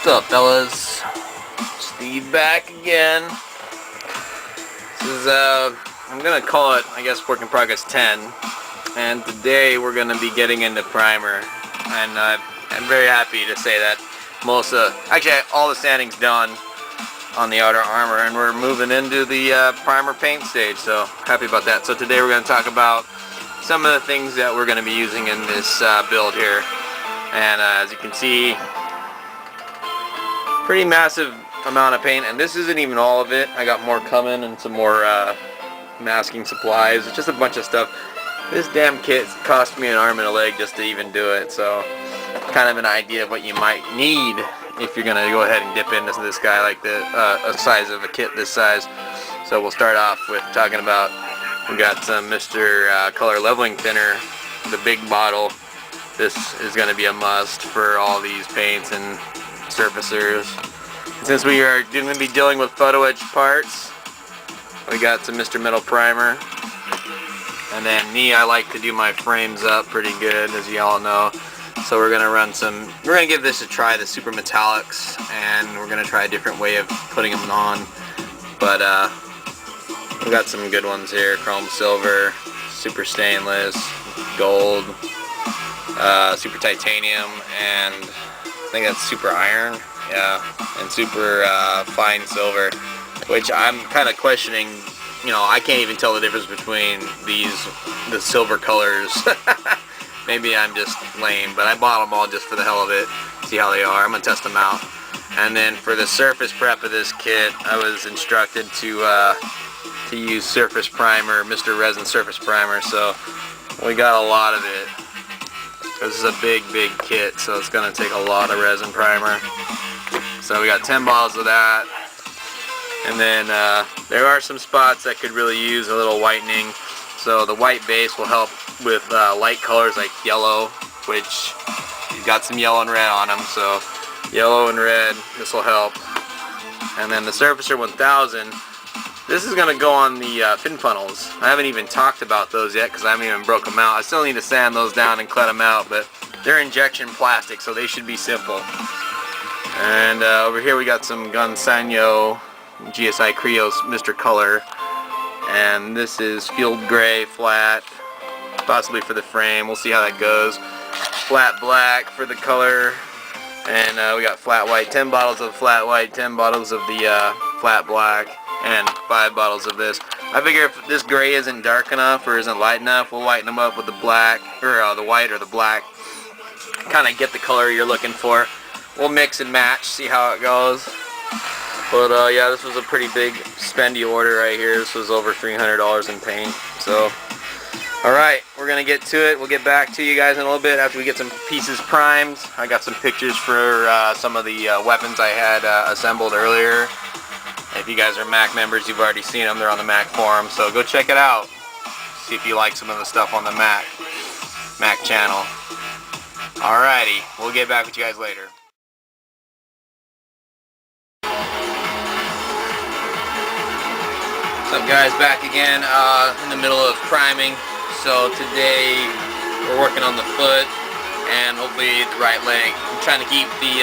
What's up, fellas? Steve back again. This is, I'm gonna call it, I guess, work in progress 10. And today we're gonna be getting into primer. And I'm very happy to say that actually all the sanding's done on the outer armor, and we're moving into the primer paint stage, so happy about that. So today we're gonna talk about some of the things that we're gonna be using in this build here. And as you can see, pretty massive amount of paint, and this isn't even all of it. I got more coming and some more masking supplies. It's just a bunch of stuff. This damn kit cost me an arm and a leg just to even do it, so kind of an idea of what you might need if you're gonna go ahead and dip into this guy like the size of a kit this size. So we'll start off with talking about, we got some Mr. Color Leveling Thinner, the big bottle. This is going to be a must for all these paints and surfacers. Since we are going to be dealing with photo etch parts, we got some Mr. Metal Primer. And then me, I like to do my frames up pretty good, as you all know. So we're going to give this a try, the Super Metallics, and we're going to try a different way of putting them on. But we got some good ones here: Chrome Silver, Super Stainless, Gold, Super Titanium, and I think that's Super Iron, yeah, and Super Fine Silver, which I'm kind of questioning. You know, I can't even tell the difference between the silver colors. Maybe I'm just lame, but I bought them all just for the hell of it, see how they are. I'm gonna test them out. And then for the surface prep of this kit, I was instructed to use surface primer, Mr. Resin surface primer, so we got a lot of it. This is a big kit, so it's going to take a lot of resin primer. So we got 10 bottles of that. And then there are some spots that could really use a little whitening. So the white base will help with light colors like yellow, which you've got some yellow and red on them. So yellow and red, this will help. And then the Surfacer 1000. This is going to go on the fin funnels. I haven't even talked about those yet because I haven't even broke them out. I still need to sand those down and cut them out, but they're injection plastic, so they should be simple. And over here we got some Gunsanyo GSI Creos Mr. Color. And this is field gray flat, possibly for the frame. We'll see how that goes. Flat black for the color. And we got flat white, 10 bottles of flat white, 10 bottles of the flat black, and 5 bottles of this. I figure if this gray isn't dark enough or isn't light enough, we'll whiten them up with the black, or the white or the black. Kind of get the color you're looking for. We'll mix and match, see how it goes. But yeah, this was a pretty big spendy order right here. This was over $300 in paint. So, alright, we're going to get to it. We'll get back to you guys in a little bit after we get some pieces primed. I got some pictures for some of the weapons I had assembled earlier. If you guys are Mac members, you've already seen them. They're on the Mac forum, so go check it out. See if you like some of the stuff on the Mac channel. Alrighty, we'll get back with you guys later. What's up, guys? Back again in the middle of priming. So today we're working on the foot and hopefully the right leg. I'm trying to keep the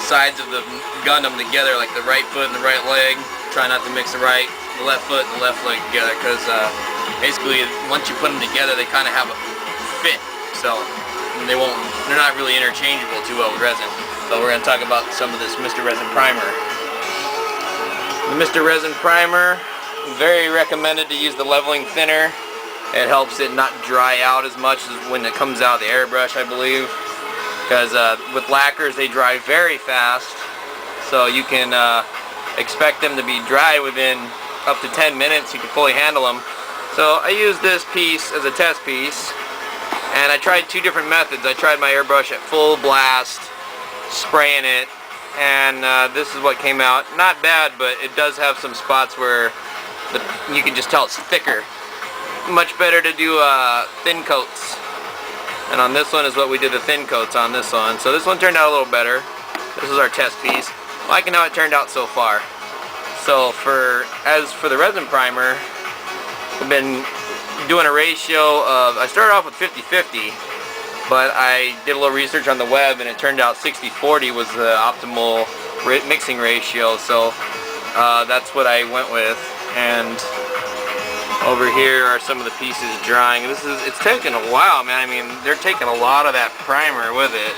sides of the Gundam together, like the right foot and the right leg. Try not to mix the left foot and the left leg together, because basically once you put them together, they kind of have a fit. So they're not really interchangeable too well with resin. So we're going to talk about some of this Mr. Resin Primer. The Mr. Resin Primer, very recommended to use the leveling thinner. It helps it not dry out as much as when it comes out of the airbrush, I believe. Because with lacquers, they dry very fast, so you can expect them to be dry within up to 10 minutes. You can fully handle them. So I used this piece as a test piece, and I tried 2 different methods. I tried my airbrush at full blast, spraying it, and this is what came out. Not bad, but it does have some spots where you can just tell it's thicker. Much better to do thin coats. And on this one is what we did the thin coats on this one. So this one turned out a little better. This is our test piece. Liking how it turned out so far. So as for the resin primer, we've been doing a ratio of, I started off with 50-50, but I did a little research on the web and it turned out 60-40 was the optimal mixing ratio, so that's what I went with. And over here are some of the pieces drying. It's taken a while, man. I mean, they're taking a lot of that primer with it.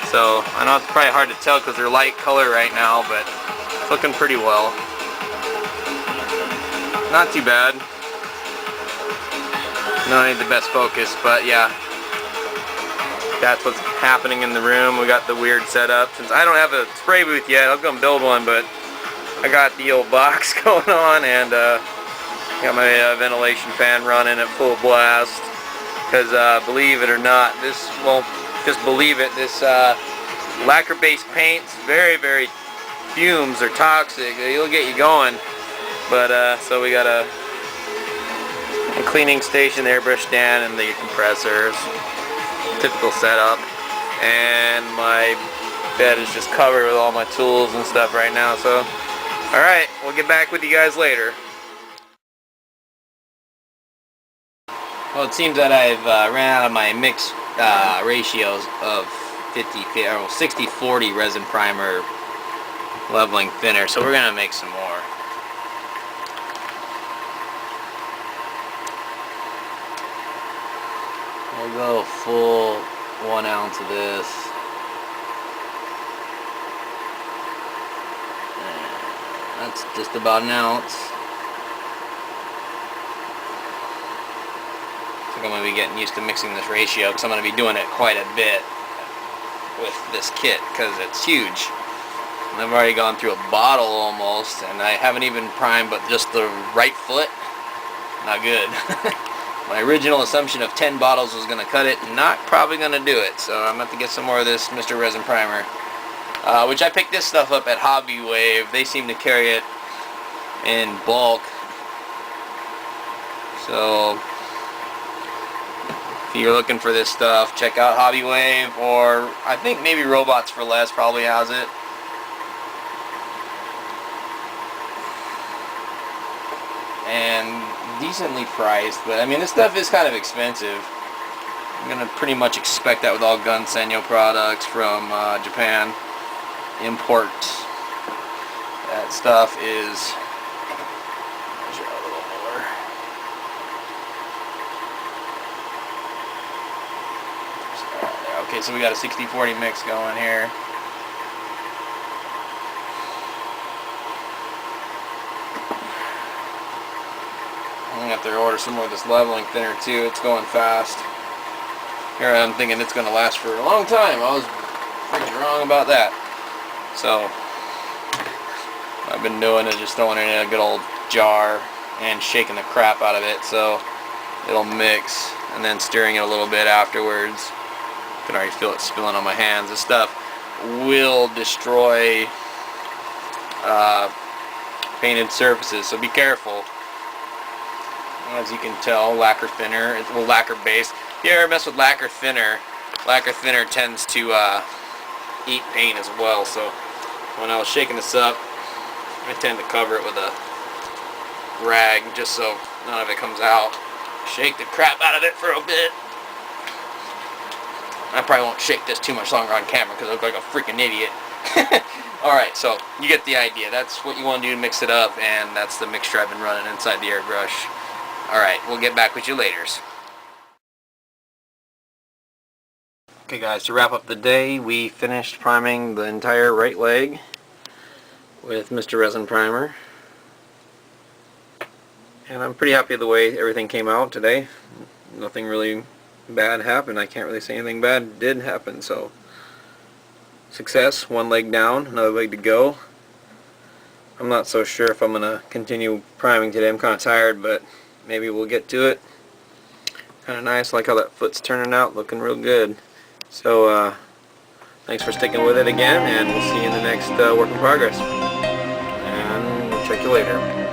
So I know it's probably hard to tell because they're light color right now, but it's looking pretty well. Not too bad. No, I need the best focus, but yeah. That's what's happening in the room. We got the weird setup. Since I don't have a spray booth yet, I was gonna build one, but I got the old box going on, and got my ventilation fan running at full blast. Because believe it or not, this lacquer-based paint's very fumes are toxic. It'll get you going. But so we got a cleaning station, the airbrush stand, and the compressors. Typical setup. And my bed is just covered with all my tools and stuff right now. So, alright, we'll get back with you guys later. Well, it seems that I've ran out of my mix ratios of 60-40 resin primer leveling thinner, so we're gonna make some more. We'll go full 1 ounce of this. And that's just about an ounce. I'm going to be getting used to mixing this ratio because I'm going to be doing it quite a bit with this kit because it's huge. And I've already gone through a bottle almost, and I haven't even primed but just the right foot. Not good. My original assumption of 10 bottles was going to cut it, not probably going to do it. So I'm going to have to get some more of this Mr. Resin Primer, which I picked this stuff up at Hobby Wave. They seem to carry it in bulk. So if you're looking for this stuff, check out Hobby Wave, or I think maybe Robots for Less probably has it. And decently priced, but I mean this stuff is kind of expensive. I'm gonna pretty much expect that with all Gunsenyo products from Japan. Import. That stuff is. Measure out a little more. Okay, so we got a 60-40 mix going here. I'm gonna have to order some more of this leveling thinner too. It's going fast. Here I'm thinking it's gonna last for a long time. I was freaking wrong about that. So I've been doing is just throwing it in a good old jar and shaking the crap out of it so it'll mix, and then stirring it a little bit afterwards. I can already feel it spilling on my hands. This stuff will destroy painted surfaces, so be careful. As you can tell, lacquer thinner, well, lacquer base. If you ever mess with lacquer thinner tends to eat paint as well. So when I was shaking this up, I tend to cover it with a rag just so none of it comes out. Shake the crap out of it for a bit. I probably won't shake this too much longer on camera because I look like a freaking idiot. Alright, so you get the idea. That's what you want to do to mix it up, and that's the mixture I've been running inside the airbrush. Alright, we'll get back with you later. Okay guys, to wrap up the day, we finished priming the entire right leg with Mr. Resin Primer. And I'm pretty happy with the way everything came out today. Nothing really bad happened. I can't really say anything bad did happen, so success. One leg down, another leg to go. I'm not so sure if I'm going to continue priming today. I'm kind of tired, but maybe we'll get to it. Kind of nice. I like how that foot's turning out, looking real good. So thanks for sticking with it again, and we'll see you in the next work in progress. And we'll check you later.